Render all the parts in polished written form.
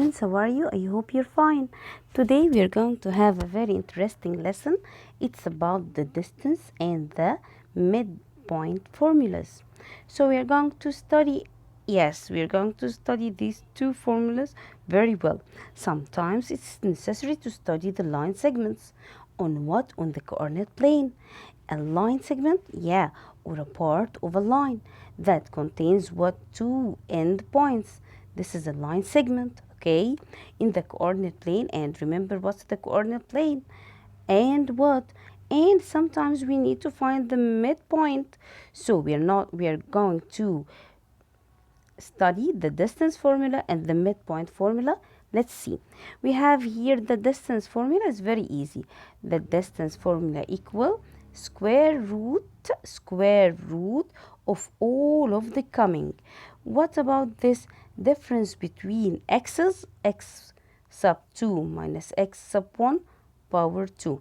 students, how are you? I hope you're fine. Today we are going to have a very interesting lesson. It's about the distance and the midpoint formulas. So we are going to study, yes, we are going to study these two formulas very well. Sometimes it's necessary to study the line segments. On what? On the coordinate plane. A line segment, yeah, or a part of a line that contains what? Two endpoints. This is a line segment, okay, in the coordinate plane. And remember, what's the coordinate plane? And what? And sometimes we need to find the midpoint. So we are going to study the distance formula and the midpoint formula. Let's see. We have here the distance formula is very easy. The distance formula equal square root of all of the coming. What about this difference between x's, x sub 2 minus x sub 1 power 2,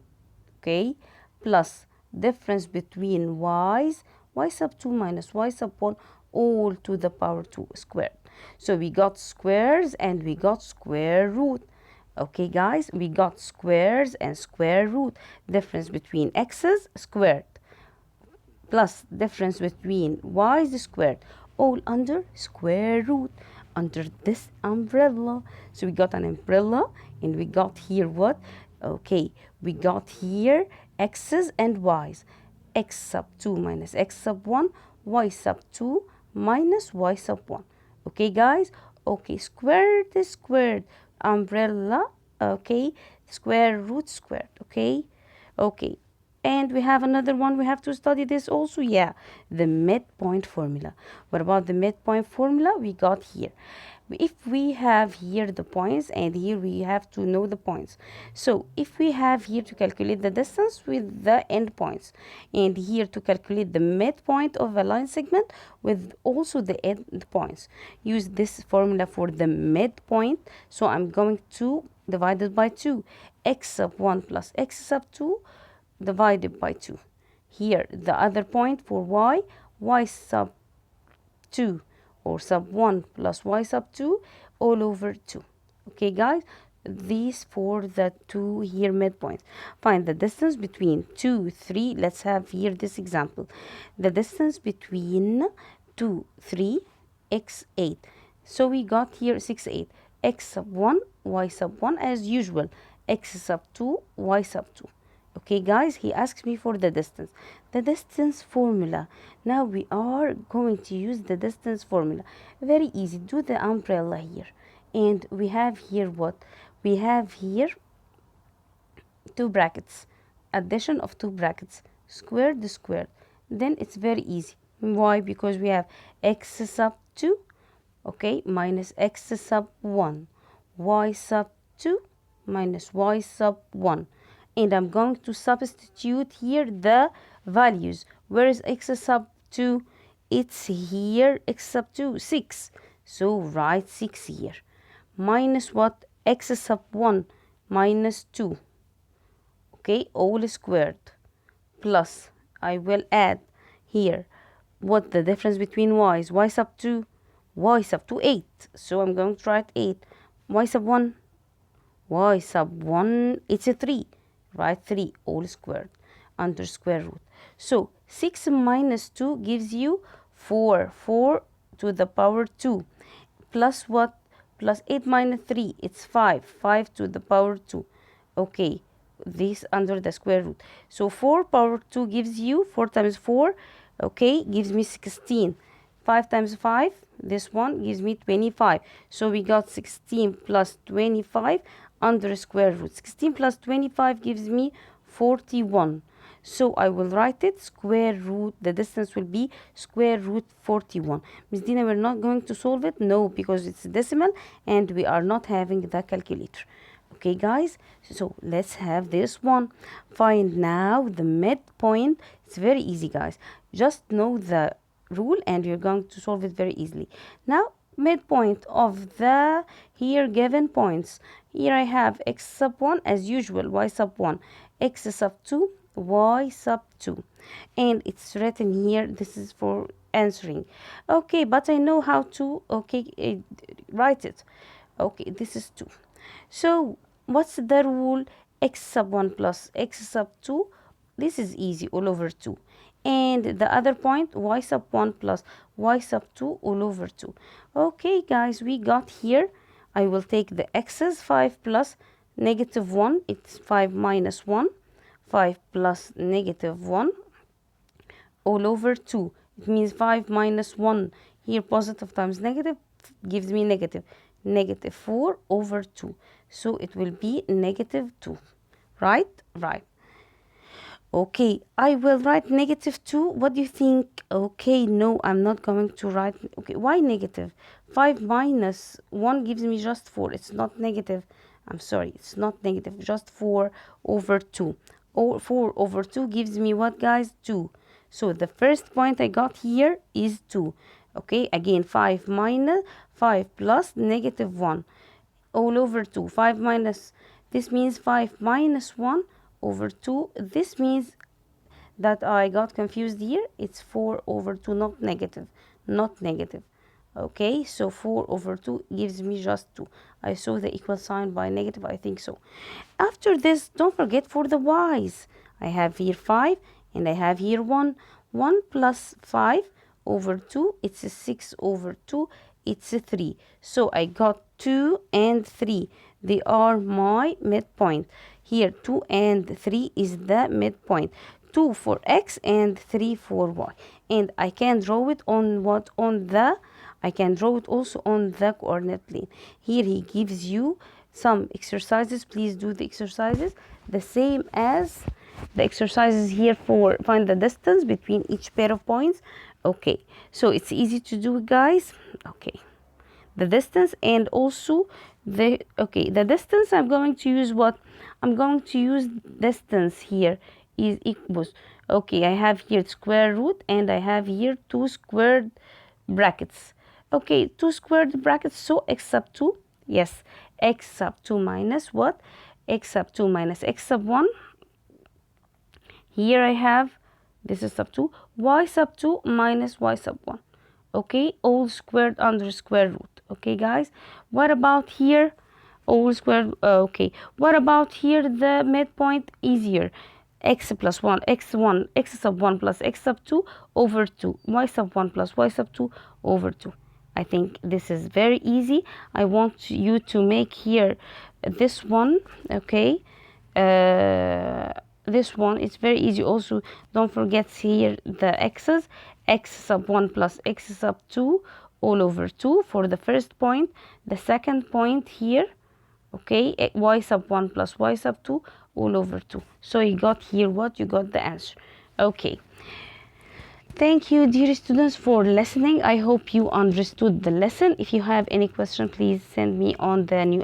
okay, plus difference between y's, y sub 2 minus y sub 1 all to the power 2 squared. So we got squares and we got square root. Okay guys, we got squares and square root. Difference between x's squared plus difference between y's squared, all under square root, under this umbrella. So we got an umbrella and we got here what? Okay, we got here x's and y's. X sub 2 minus x sub 1, y sub 2 minus y sub 1. Okay guys, okay, squared is squared, umbrella, okay, square root squared, okay, okay. And we have another one, we have to study this also, yeah, the midpoint formula. What about the midpoint formula? We got here, if we have here the points and here we have to know the points. So if we have here to calculate the distance with the end points, and here to calculate the midpoint of a line segment with also the end points, use this formula for the midpoint. So I'm going to divide it by 2, x sub 1 plus x sub 2 divided by 2. Here the other point for y sub 2 or sub 1 plus y sub 2 all over 2. Okay guys, these for the two here midpoints. Find the distance between 2, 3. Let's have here this example. The distance between 2, 3, x 8. So we got here 6, 8. X sub 1, y sub 1 as usual. X sub 2, y sub 2. Okay guys, he asks me for the distance. The distance formula. Now we are going to use the distance formula. Very easy. Do the umbrella here. And we have here what? We have here two brackets. Addition of two brackets. Squared to squared. Then it's very easy. Why? Because we have x sub 2, okay, minus x sub 1. Y sub 2 minus y sub 1. And I'm going to substitute here the values. Where is x sub 2? It's here, x sub 2, 6. So write 6 here. Minus what? X sub 1 minus 2. Okay, all squared. Plus, I will add here what the difference between y's. Y sub 2, y sub 2, 8. So I'm going to write 8. Y sub 1, y sub 1, it's a 3. Write 3 all squared under square root. So 6 minus 2 gives you 4. 4 to the power 2. Plus what? Plus 8 minus 3. It's 5. 5 to the power 2. Okay. This under the square root. So 4 power 2 gives you 4 times 4. Okay. Gives me 16. 5 times 5. This one gives me 25. So we got 16 plus 25 under square root. 16 plus 25 gives me 41. So I will write it square root. The distance will be square root 41. Ms. Dina, we're not going to solve it. No, because it's decimal and we are not having the calculator. Okay, guys. So let's have this one. Find now the midpoint. It's very easy, guys. Just know the rule and you're going to solve it very easily. Now, midpoint of the here given points. Here I have x sub 1 as usual, y sub 1, x sub 2, y sub 2. And it's written here, this is for answering. Okay, but I know how to, write it. Okay, this is 2. So what's the rule? X sub 1 plus x sub 2. This is easy, all over 2. And the other point, y sub 1 plus y sub 2 all over 2. Okay, guys, we got here. I will take the x's. 5 plus negative 1. It's 5 minus 1. 5 plus negative 1 all over 2. It means 5 minus 1. Here positive times negative gives me negative. Negative 4 over 2. So it will be negative 2. Right? Right. Okay, I will write negative 2. What do you think? Okay, no, I'm not going to write. Okay, why negative? 5 minus 1 gives me just 4. It's not negative. I'm sorry, it's not negative. Just 4 over 2. 4 over 2 gives me what, guys? 2. So the first point I got here is 2. Okay, again, 5 minus 5 plus negative 1 all over 2. 5 minus, this means 5 minus 1 over 2. This means that I got confused here. It's 4 over 2, not negative. Not negative. Okay, so 4 over 2 gives me just 2. I saw the equal sign by negative, I think so. After this, don't forget for the y's. I have here 5 and I have here 1. 1 plus 5 over 2, it's a 6 over 2, it's a 3. So I got 2 and 3. They are my midpoint. Here 2 and 3 is the midpoint. 2 for x and 3 for y. And I can draw it on what? On the, I can draw it also on the coordinate plane. Here he gives you some exercises. Please do the exercises the same as the exercises here for find the distance between each pair of points. Okay, so it's easy to do, guys. Okay, the distance and also the, okay, the distance, I'm going to use what? I'm going to use distance here is equals, okay, I have here square root and I have here 2 squared brackets. Okay, 2 squared brackets, so x sub 2, yes, x sub 2 minus what? X sub 2 minus x sub 1. Here I have, this is sub 2, y sub 2 minus y sub 1. Okay, all squared under square root. Okay, guys, what about here? All squared, okay. What about here, the midpoint? Easier. X plus 1, x1, x sub 1 plus x sub 2 over 2. Y sub 1 plus y sub 2 over 2. I think this is very easy. I want you to make here this one, okay? This one is very easy also. Don't forget here the x's. X sub 1 plus x sub 2 all over 2 for the first point. The second point here, okay, y sub 1 plus y sub 2 all over 2. So you got here what? You got the answer. Okay. Thank you, dear students, for listening. I hope you understood the lesson. If you have any question, please send me on the new